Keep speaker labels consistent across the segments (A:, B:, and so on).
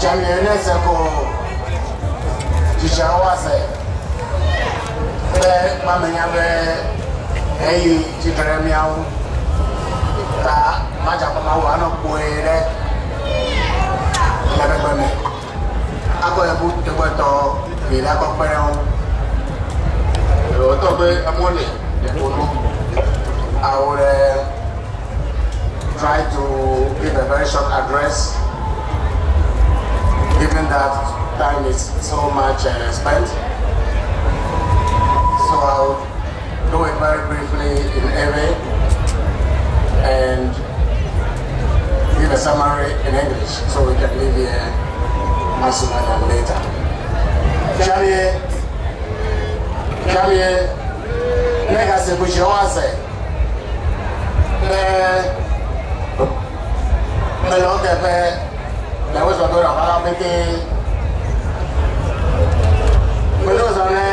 A: Jamie, Nesako, Jishawase, Mamma Yabe, hey, Chitremiao, Majapamawano, Puere, Never. I got a book to go to Villa Coperon. Torgbe, I'm only. I would try to give a very short address, given that time is so much spent. So I'll do it very briefly in Ewe and give a summary in English so we can leave here as soon as later. Jamie, Negasi Bushawase. There was a good Alamiti. Melozane,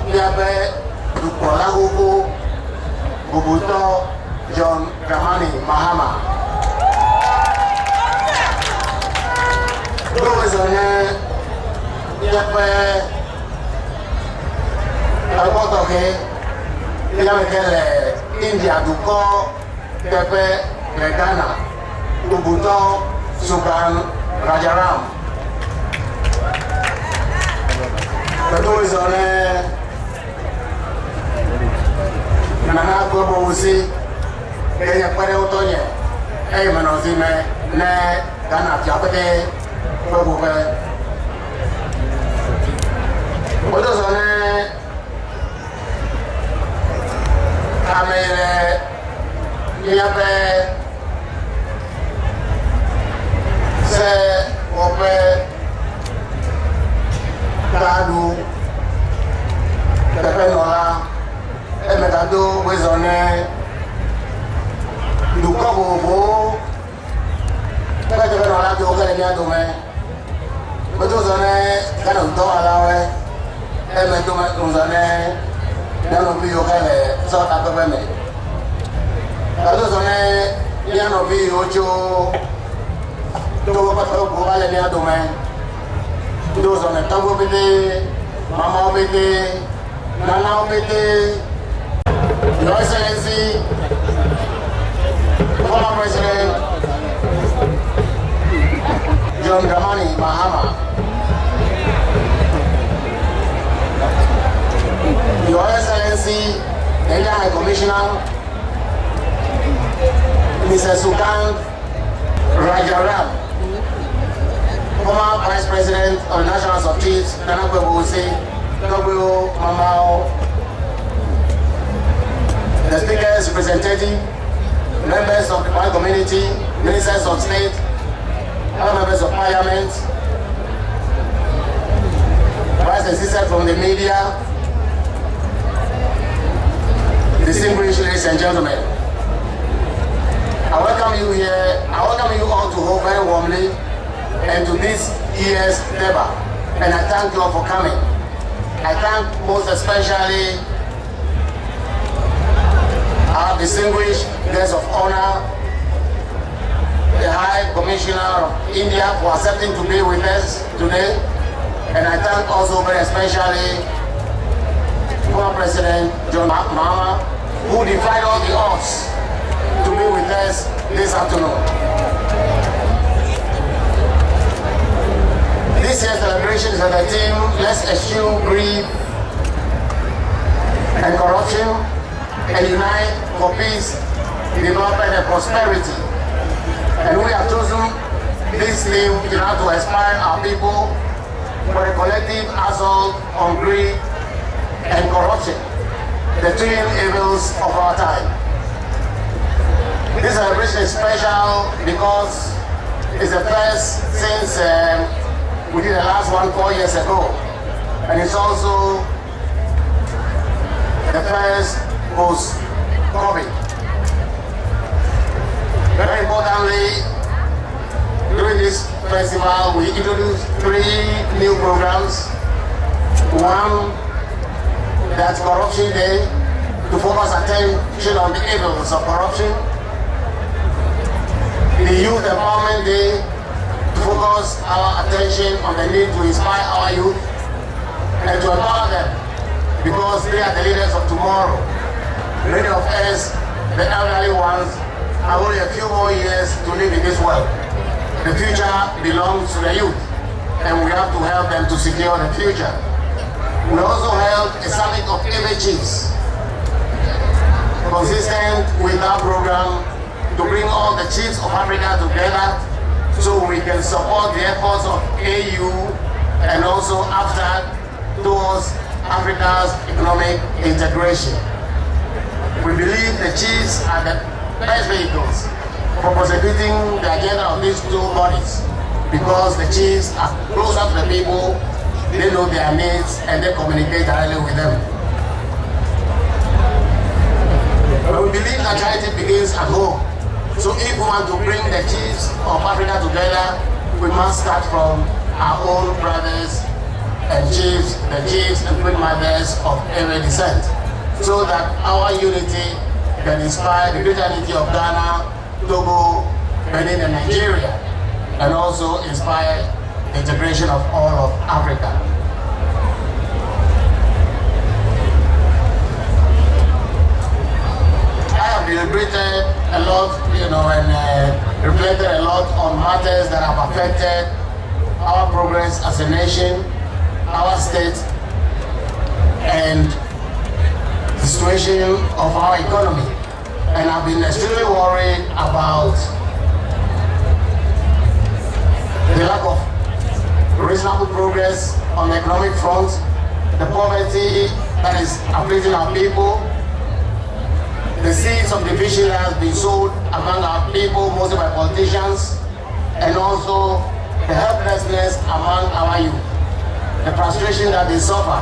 A: Yabe, Dukolaguku, Bubuto, John Dramani, Mahama. Melozane, Yabe, Albotoke, Yamekele, India, Duko, Tepe, Ghana, Ubuto, Sukan, Rajaram. The two is on Nana Gobosi, Kenya Pareotonia, Aymanozime, Ne, Ghana, Japade, Gobe. What is on Amele, Yabe, Se, Ope, Tadu, Pepenola, Emekado, Wezone, Dukobo, Pepenola, Yoga, Dome, Betuzone, Canadora, Emetomazone. None of you have a sort of government. Others on none of you, Ocho, Togo, Alania domain. Those on the Tango Bede, Mama Bede, Nana Bede, Your Excellency, former President John Dramani Mahama. Your Excellency, the High Commissioner, Mr. Sukan Rajaram, former Vice President of the National of Chiefs, Tanakwe Bose, Torgbe Mamao, the Speaker's representative, members of the White community, ministers of state, other members of parliament, brothers and sisters from the media, distinguished ladies and gentlemen, I welcome you here. I welcome you all to Hope very warmly and to this year's Deba. And I thank you all for coming. I thank most especially our distinguished guests of honor, the High Commissioner of India for accepting to be with us today. And I thank also very especially former President John Mahama, who defied all the odds to be with us this afternoon. This year's celebration is under the theme, let's eschew greed and corruption and unite for peace, development and prosperity. And we have chosen this theme in order to inspire our people for a collective assault on greed and corruption, the twin evils of our time. This celebration is special because it's the first since we did the last one 4 years ago, and it's also the first post-COVID. Very importantly, during this festival, we introduced 3 new programs. One, that's Corruption Day, to focus attention on the evils of corruption. The Youth our attention on the need to inspire our youth and to empower them, because they are the leaders of tomorrow. Many of us, the elderly ones, have only a few more years to live in this world. The future belongs to the youth, and we have to help them to secure the future. We also held a summit of Afede chiefs, consistent with our program to bring all the chiefs of Africa together so we can support the efforts of AU and also after towards Africa's economic integration. We believe the chiefs are the best vehicles for prosecuting the agenda of these two bodies, because the chiefs are closer to the people, they know their needs, and they communicate directly with them. But we believe that charity begins at home. So if we want to bring the chiefs of Africa together, we must start from our own brothers and chiefs, the chiefs and queen mothers of every descent, so that our unity can inspire the greater unity of Ghana, Togo, Benin and Nigeria, and also inspire the integration of all of Africa. I have deliberated a lot, and reflected a lot on matters that have affected our progress as a nation, our state, and the situation of our economy. And I've been extremely worried about the lack of reasonable progress on the economic front, the poverty that is afflicting our people, the seeds of division that has been sowed among our people, mostly by politicians, and also the helplessness among our youth, the frustration that they suffer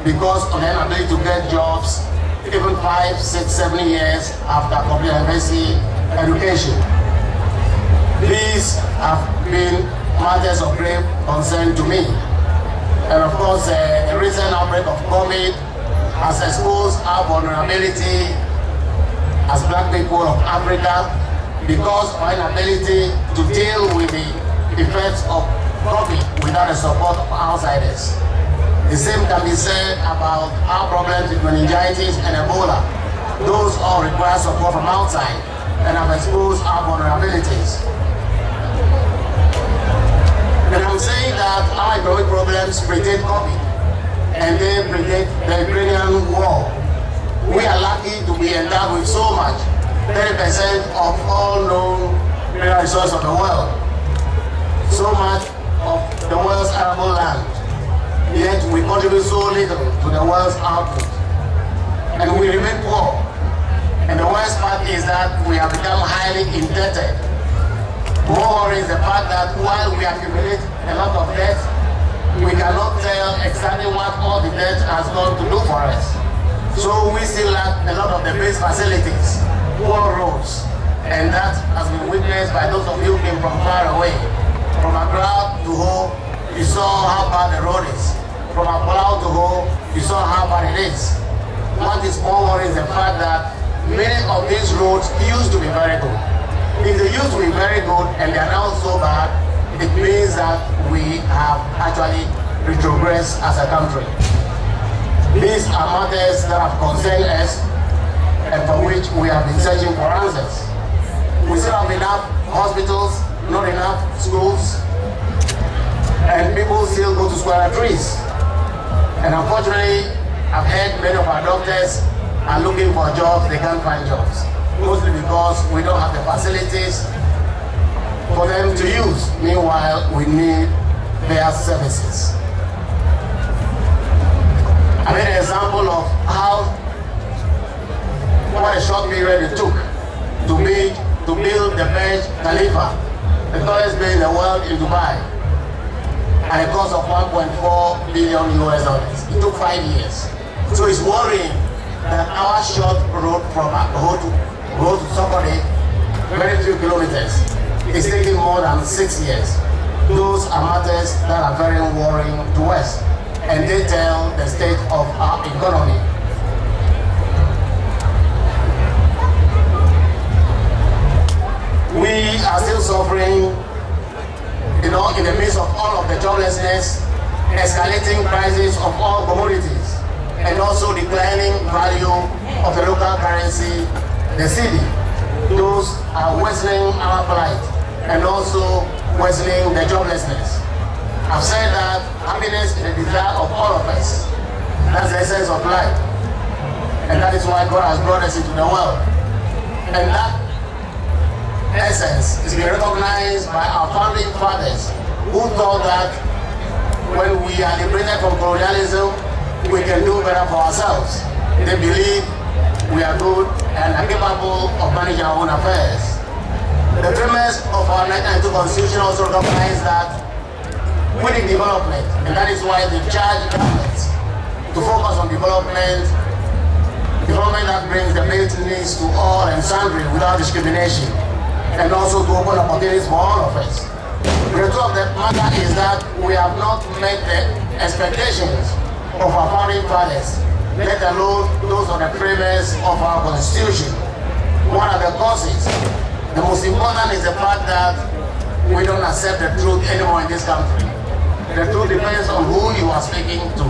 A: because of their inability to get jobs even 5, 6, 7 years after completing university education. These have been matters of grave concern to me. And of course, the recent outbreak of COVID has exposed our vulnerability as black people of Africa because of our inability to deal with the effects of COVID without the support of outsiders. The same can be said about our problems with meningitis and Ebola. Those all require support from outside and have exposed our vulnerabilities. And I'm saying that our economic problems predate COVID and they predate the Ukrainian war. We are lucky to be endowed with so much, 30% of all known mineral resources of the world, so much of the world's arable land. Yet we contribute so little to the world's output, and we remain poor. And the worst part is that we have become highly indebted. More is the fact that while we accumulate a lot of debt, we cannot tell exactly what all the debt has gone to do for us. So we still lack a lot of the base facilities, poor roads, and that has been witnessed by those of you who came from far away. From Accra to Ho, you saw how bad the road is. From Apollo to Ho, you saw how bad it is. What is more worrying is the fact that many of these roads used to be very good. If they used to be very good and they are now so bad, it means that we have actually retrogressed as a country. These are matters that have concerned us and for which we have been searching for answers. We still have enough hospitals, not enough schools, and people still go to square trees. And unfortunately, I've heard many of our doctors are looking for jobs, they can't find jobs. Mostly because we don't have the facilities for them to use. Meanwhile, we need their services. I made an example of what a short period it took to build the Burj Khalifa, the tallest building in the world in Dubai, at a cost of $1.4 billion. It took 5 years. So it's worrying that our short road from Ho to somebody, very few kilometers, is taking more than 6 years. Those are matters that are very worrying to us, and they tell the state of our economy. We are still suffering in the midst of all of the joblessness, escalating prices of all commodities, and also declining value of the local currency, the cedi. Those are worsening our plight and also worsening the joblessness. I've said that happiness is the desire of all of us. That's the essence of life. And that is why God has brought us into the world. And that essence is being recognized by our founding fathers, who thought that when we are liberated from colonialism, we can do better for ourselves. They believe we are good and are capable of managing our own affairs. The premise of our 1992 Constitution also recognizes that we need development, and that is why they charge governments to focus on development that brings the basic needs to all and sundry without discrimination, and also to open opportunities for all of us. The truth of the matter is that we have not met the expectations of our founding fathers, let alone those of the premise of our Constitution. What are the causes? The most important is the fact that we don't accept the truth anymore in this country. The truth depends on who you are speaking to.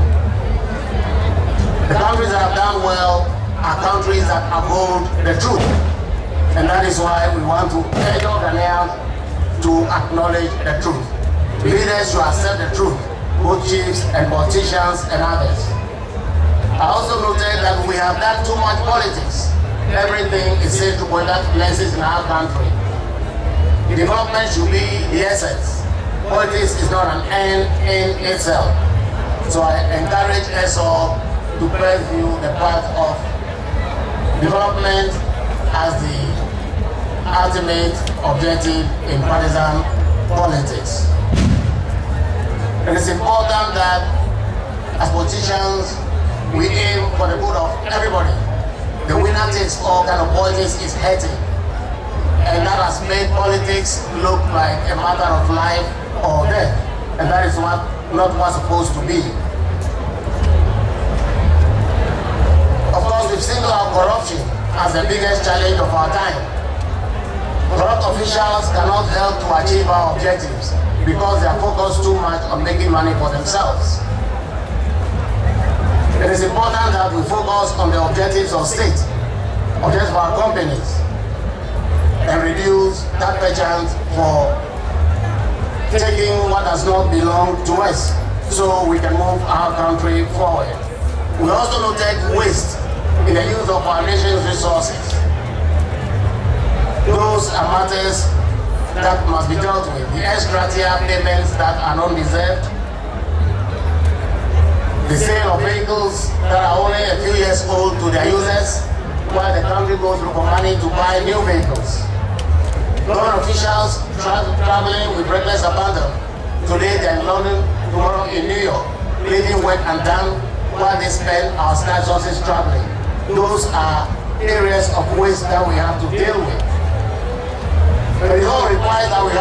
A: The countries that have done well are countries that uphold the truth. And that is why we want to urge all Ghanaians to acknowledge the truth. Leaders should accept the truth, both chiefs and politicians and others. I also noted that we have done too much politics. Everything is said to point out places in our country. Development should be the essence. Politics is not an end in itself. So I encourage us all to pursue the path of development as the ultimate objective in partisan politics. It is important that as politicians, we aim for the good of everybody. The winner takes all kind of politics is hurting. And that has made politics look like a matter of life or death. And that is not what's supposed to be. Of course, we've singled out corruption as the biggest challenge of our time. Corrupt officials cannot help to achieve our objectives because they are focused too much on making money for themselves. It is important that we focus on the objectives of state, objectives of our companies, and reduce that penchant for taking what does not belong to us so we can move our country forward. We also noted waste in the use of our nation's resources. Those are matters that must be dealt with. The ex-gratia payments that are non-deserved, the sale of vehicles that are only a few years old to their users, while the country goes through for money to buy new vehicles. Government officials traveling with reckless abandon. Today they're in London, tomorrow in New York, leaving work undone while they spend our scarce resources traveling. Those are areas of waste that we have to deal with. But it all requires that we have